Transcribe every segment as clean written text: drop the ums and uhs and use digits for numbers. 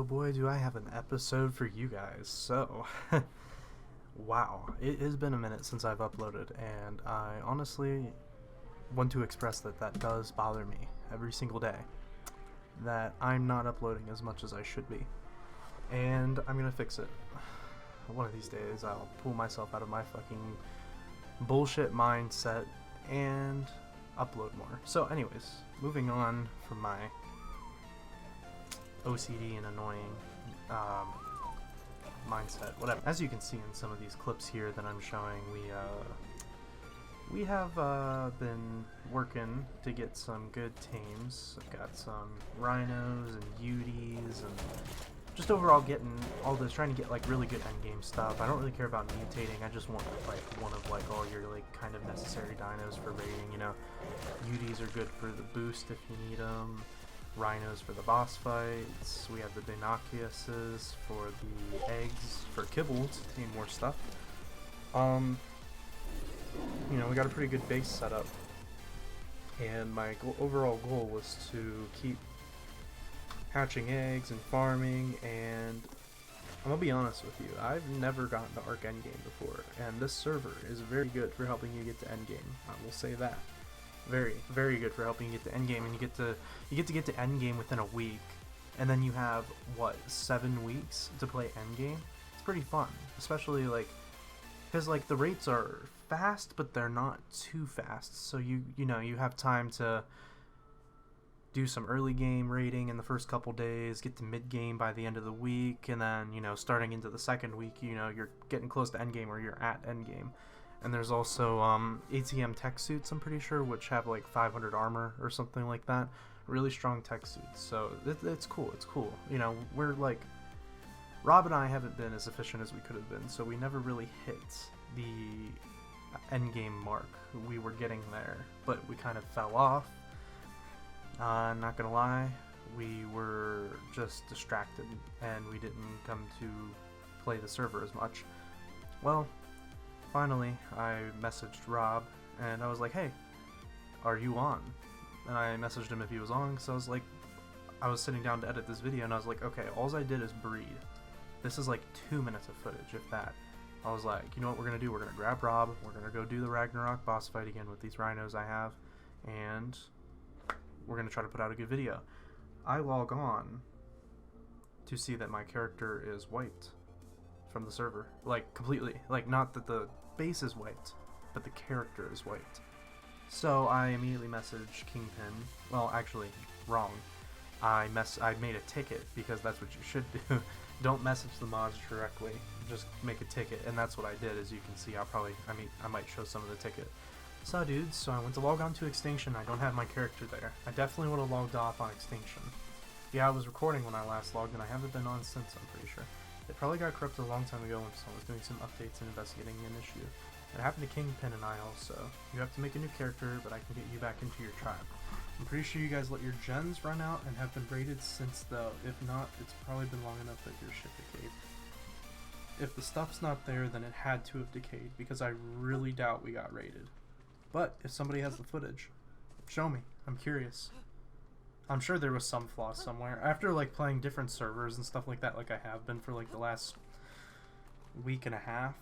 boy, do I have an episode for you guys. So, wow, it has been a minute since I've uploaded, and I honestly want to express that that does bother me every single day, that I'm not uploading as much as I should be, and I'm gonna fix it. One of these days, I'll pull myself out of my fucking bullshit mindset and upload more. So anyways, moving on from my OCD and annoying mindset, whatever. As you can see in some of these clips here that I'm showing, we have been working to get some good tames. I've got some rhinos and UDs and just overall getting all this, trying to get like really good endgame stuff. I don't really care about mutating. I just want like one of like all your like kind of necessary dinos for raiding. You know, UDs are good for the boost if you need them. Rhinos for the boss fights. We have the Binoculus for the eggs for kibble to gain more stuff. You know, we got a pretty good base setup, and my overall goal was to keep hatching eggs and farming, and I'm gonna be honest with you, I've never gotten to Arc Endgame before, and this server is very good for helping you get to Endgame. I will say that. Very, very good for helping you get to endgame, and you get to get to endgame within a week, and then you have what, 7 weeks to play endgame. It's pretty fun, especially like because like the rates are fast, but they're not too fast. So you know you have time to do some early game raiding in the first couple days, get to mid game by the end of the week, and then you know starting into the second week, you know you're getting close to endgame or you're at endgame. And there's also ATM tech suits, I'm pretty sure, which have like 500 armor or something like that. Really strong tech suits, so it's cool. It's cool. You know, we're like, Rob and I haven't been as efficient as we could have been, so we never really hit the end game mark. We were getting there, but we kind of fell off. I'm not gonna lie, we were just distracted, and we didn't come to play the server as much. Well, finally, I messaged Rob, and I was like, hey, are you on? And I messaged him if he was on, because I was sitting down to edit this video, and I was like, okay, all I did is breed. This is like 2 minutes of footage, if that. I was like, you know what we're going to do? We're going to grab Rob, we're going to go do the Ragnarok boss fight again with these rhinos I have, and we're going to try to put out a good video. I log on to see that my character is wiped from the server. Like, completely. Like, not that the base is wiped, but the character is wiped. So I immediately messaged Kingpin. Well, actually, wrong. I made a ticket, because that's what you should do. Don't message the mods directly. Just make a ticket, and that's what I did. As you can see, I might show some of the ticket. So dudes, so I went to log on to Extinction. I don't have my character there. I definitely would have logged off on Extinction. Yeah, I was recording when I last logged, and I haven't been on since, I'm pretty sure. It probably got corrupted a long time ago when someone was doing some updates and investigating an issue. It happened to Kingpin and I also. You have to make a new character, but I can get you back into your tribe. I'm pretty sure you guys let your gens run out and have been raided since, though. If not, it's probably been long enough that your shit decayed. If the stuff's not there, then it had to have decayed, because I really doubt we got raided. But if somebody has the footage, show me. I'm curious. I'm sure there was some flaw somewhere. After like playing different servers and stuff like that, like I have been for like the last week and a half,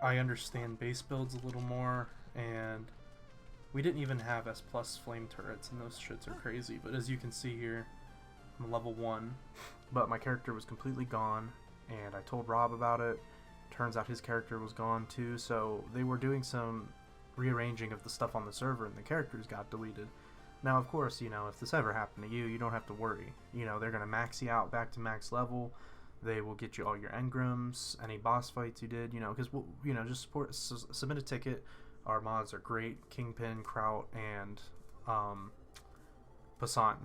I understand base builds a little more, and we didn't even have S+ flame turrets, and those shits are crazy. But as you can see here, I'm level 1, but my character was completely gone, and I told Rob about it. Turns out his character was gone too, so they were doing some rearranging of the stuff on the server, and the characters got deleted. Now, of course, you know, if this ever happened to you, you don't have to worry. You know, they're going to max you out back to max level. They will get you all your engrams, any boss fights you did, you know, because, you know, just submit a ticket. Our mods are great. Kingpin, Kraut, and Passant.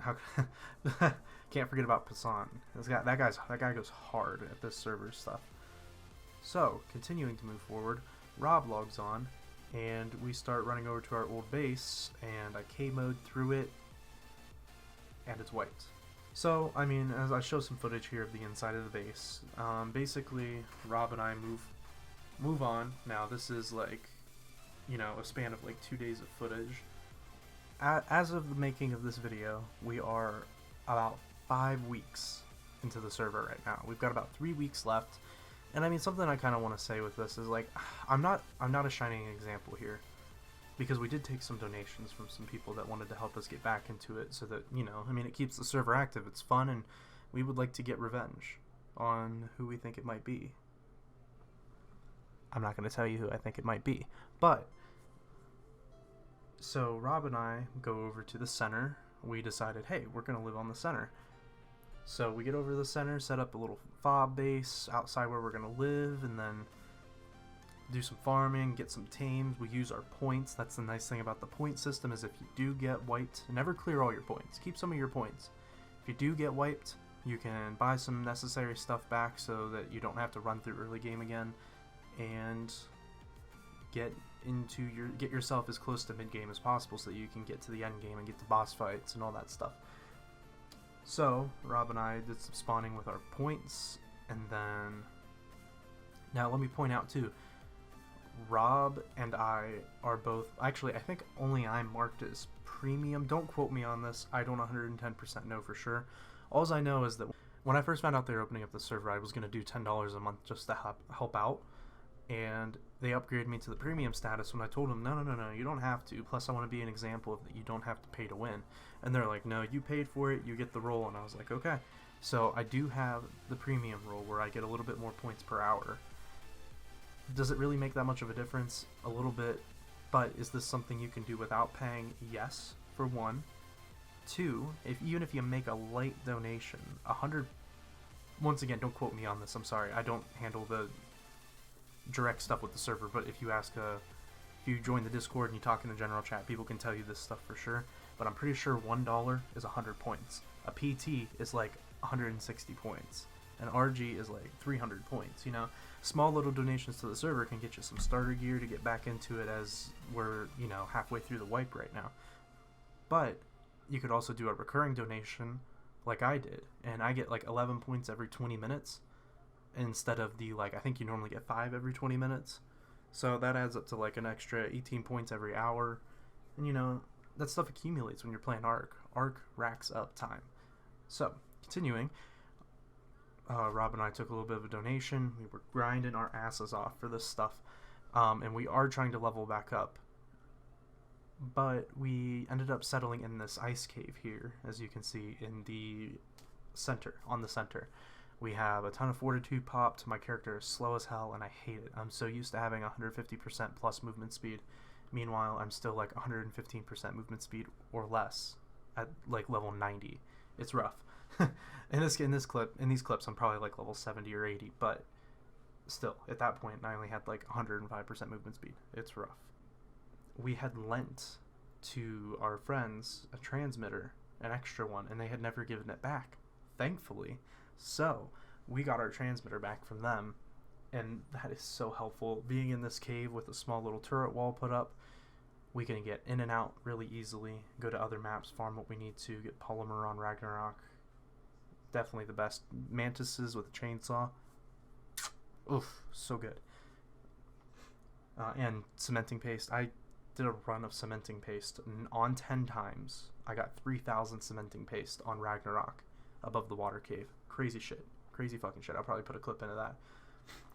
Can't forget about Passant. That guy goes hard at this server stuff. So, continuing to move forward, Rob logs on, and we start running over to our old base, and I K-mode through it, and it's wiped. So, I mean, as I show some footage here of the inside of the base, basically, Rob and I move on. Now, this is like, you know, a span of like 2 days of footage. As of the making of this video, we are about 5 weeks into the server right now. We've got about 3 weeks left, and I mean, something I kind of want to say with this is like, I'm not a shining example here, because we did take some donations from some people that wanted to help us get back into it, so that, you know, I mean, it keeps the server active, it's fun, and we would like to get revenge on who we think it might be. I'm not going to tell you who I think it might be, but so Rob and I go over to the center. We decided, hey, we're going to live on the center. So we get over to the center, set up a little fob base outside where we're going to live, and then do some farming, get some tames. We use our points. That's the nice thing about the point system, is if you do get wiped, never clear all your points. Keep some of your points. If you do get wiped, you can buy some necessary stuff back so that you don't have to run through early game again, and get yourself as close to mid game as possible so that you can get to the end game and get to boss fights and all that stuff. So Rob and I did some spawning with our points, and then now let me point out too, Rob and I are both, actually I think only I'm marked as premium. Don't quote me on this, I don't 110% know for sure. All I know is that when I first found out they were opening up the server, I was going to do $10 a month just to help out, and they upgraded me to the premium status when I told them, no, you don't have to, plus I want to be an example of that you don't have to pay to win. And they're like, no, you paid for it, you get the role. And I was like, okay. So I do have the premium role where I get a little bit more points per hour. Does it really make that much of a difference? A little bit, but is this something you can do without paying? Yes, for one. Two, even if you make a light donation, 100, once again, don't quote me on this, I'm sorry, I don't handle the direct stuff with the server, but if you join the Discord and you talk in the general chat, people can tell you this stuff for sure, but I'm pretty sure $1 is 100 points. A PT is like 160 points. An RG is like 300 points, you know? Small little donations to the server can get you some starter gear to get back into it, as we're, you know, halfway through the wipe right now. But you could also do a recurring donation like I did, and I get like 11 points every 20 minutes instead of the, like, I think you normally get 5 every 20 minutes. So that adds up to like an extra 18 points every hour. And you know, that stuff accumulates when you're playing Ark. Ark racks up time. So, continuing, Rob and I took a little bit of a donation. We were grinding our asses off for this stuff. And we are trying to level back up. But we ended up settling in this ice cave here, as you can see in the center, on the center. We have a ton of fortitude popped. My character is slow as hell, and I hate it. I'm so used to having 150% plus movement speed. Meanwhile, I'm still like 115% movement speed or less at like level 90. It's rough. in these clips, I'm probably like level 70 or 80, but still, at that point, I only had like 105% movement speed. It's rough. We had lent to our friends a transmitter, an extra one, and they had never given it back, thankfully. So we got our transmitter back from them, and that is so helpful. Being in this cave with a small little turret wall put up, we can get in and out really easily, go to other maps, farm what we need to, get polymer on Ragnarok. Definitely the best. Mantises with a chainsaw. Oof, so good. And cementing paste. I did a run of cementing paste, and on 10 times I got 3,000 cementing paste on Ragnarok above the water cave. Crazy shit. Crazy fucking shit. I'll probably put a clip into that.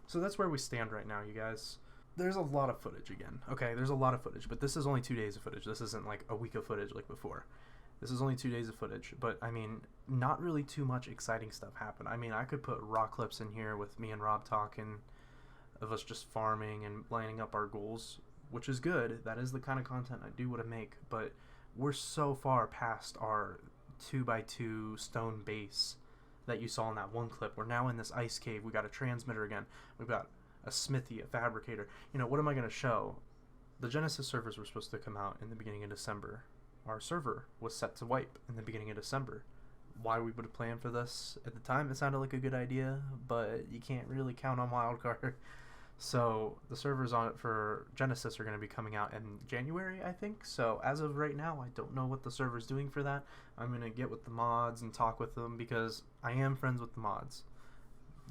So that's where we stand right now, you guys. There's a lot of footage again. Okay, there's a lot of footage, but this is only 2 days of footage. This isn't like a week of footage like before. This is only 2 days of footage, but I mean, not really too much exciting stuff happened. I mean, I could put raw clips in here with me and Rob talking, of us just farming and lining up our goals, which is good. That is the kind of content I do want to make, but we're so far past our 2x2 stone base that you saw in that one clip. We're now in this ice cave. We got a transmitter again. We've got a smithy, a fabricator. You know, what am I going to show? The Genesis servers were supposed to come out in the beginning of December. Our server was set to wipe in the beginning of December. Why we would have planned for this at the time, it sounded like a good idea, but you can't really count on wildcard. So the servers on it for Genesis are going to be coming out in January, I think. So as of right now, I don't know what the server's doing for that. I'm going to get with the mods and talk with them, because I am friends with the mods.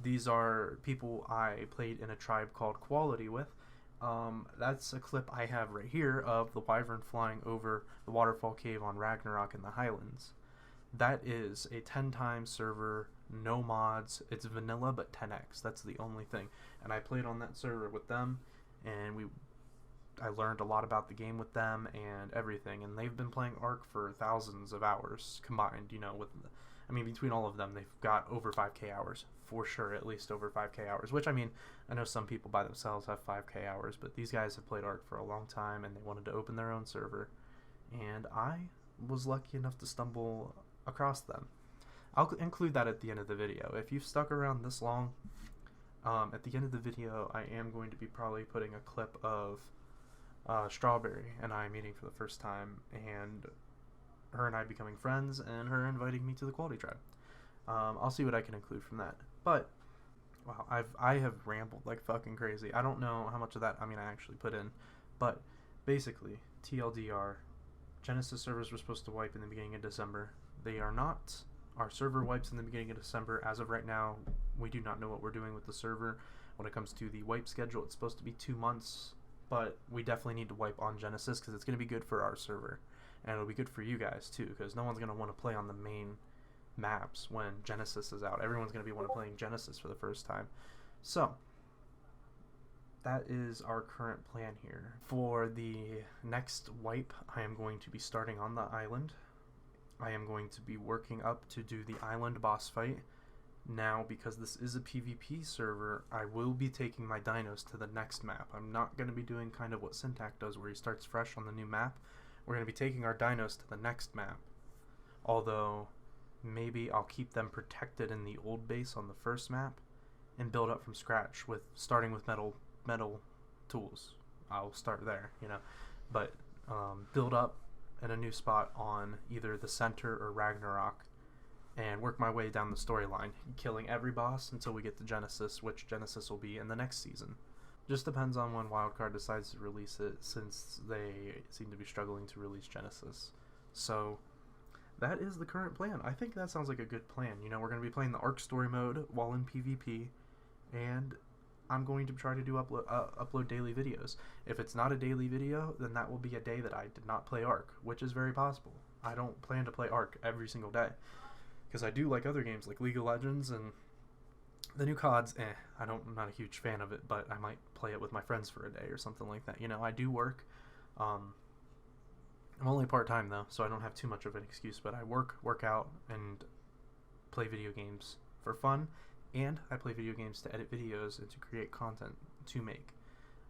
These are people I played in a tribe called Quality with. That's a clip I have right here of the wyvern flying over the waterfall cave on Ragnarok in the Highlands. That is a 10 times server no mods. It's vanilla but 10x. That's the only thing. And I played on that server with them, and I learned a lot about the game with them and everything. And they've been playing Ark for thousands of hours combined. You know, between all of them, they've got over 5k hours for sure, at least over 5k hours. Which, I mean, I know some people by themselves have 5k hours, but these guys have played Ark for a long time, and they wanted to open their own server. And I was lucky enough to stumble across them. I'll include that at the end of the video. If you've stuck around this long, at the end of the video, I am going to be probably putting a clip of Strawberry and I meeting for the first time, and her and I becoming friends, and her inviting me to the Quality Tribe. I'll see what I can include from that. But wow, I have rambled like fucking crazy. I don't know how much of that I actually put in, but basically, TLDR, Genesis servers were supposed to wipe in the beginning of December. They are not. Our server wipes in the beginning of December. As of right now, we do not know what we're doing with the server. When it comes to the wipe schedule, it's supposed to be 2 months, but we definitely need to wipe on Genesis because it's going to be good for our server. And it'll be good for you guys too, because no one's going to want to play on the main maps when Genesis is out. Everyone's going to be playing Genesis for the first time. So that is our current plan here. For the next wipe, I am going to be starting on the island. I am going to be working up to do the island boss fight. Now, because this is a PvP server, I will be taking my dinos to the next map. I'm not going to be doing kind of what Syntac does, where he starts fresh on the new map. We're going to be taking our dinos to the next map. Although, maybe I'll keep them protected in the old base on the first map and build up from scratch, starting with metal tools. I'll start there, you know. But build up in a new spot on either the center or Ragnarok, and work my way down the storyline, killing every boss until we get to Genesis, which Genesis will be in the next season. Just depends on when Wildcard decides to release it, since they seem to be struggling to release Genesis. So that is the current plan. I think that sounds like a good plan. You know, we're going to be playing the Ark story mode while in PvP, and I'm going to try to do upload daily videos. If it's not a daily video, then that will be a day that I did not play Ark, which is very possible. I don't plan to play Ark every single day, because I do like other games like League of Legends and the new CODs. I'm not a huge fan of it, but I might play it with my friends for a day or something like that. You know, I do work. I'm only part-time though, so I don't have too much of an excuse, but I work out and play video games for fun. And I play video games to edit videos and to create content to make,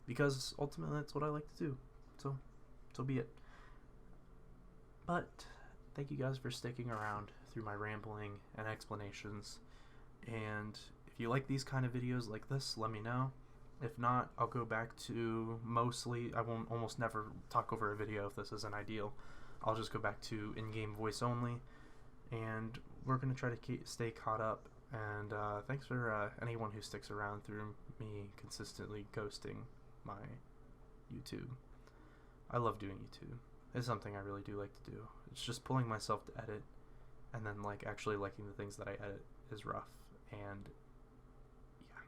because ultimately that's what I like to do. So be it. But thank you guys for sticking around through my rambling and explanations. And if you like these kind of videos like this, let me know. If not, I'll go back to I won't almost never talk over a video if this isn't ideal. I'll just go back to in-game voice only, and we're going to try to stay caught up. And thanks for anyone who sticks around through me consistently ghosting my YouTube. I love doing YouTube. It's something I really do like to do. It's just pulling myself to edit, and then actually liking the things that I edit is rough. And yeah.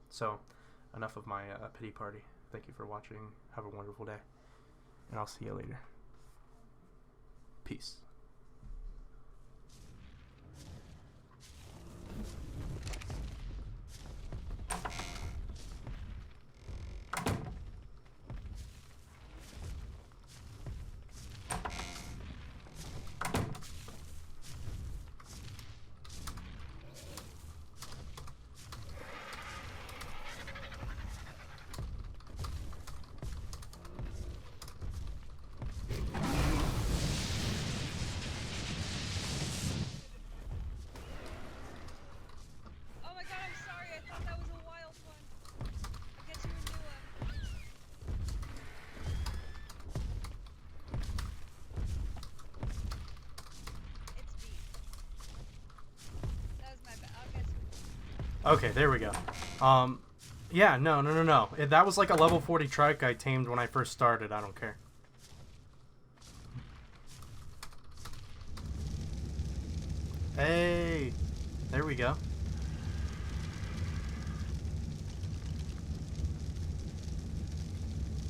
So enough of my pity party. Thank you for watching. Have a wonderful day, and I'll see you later. Peace. Okay, there we go. Yeah, no. That was like a level 40 trike I tamed when I first started. I don't care. Hey, there we go.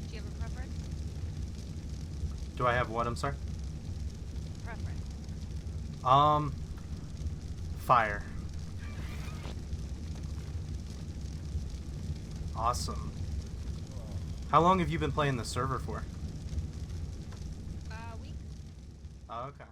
Do you have a preference? Do I have what? I'm sorry? Preference. Fire. Awesome. How long have you been playing the server for? Week. Oh, okay.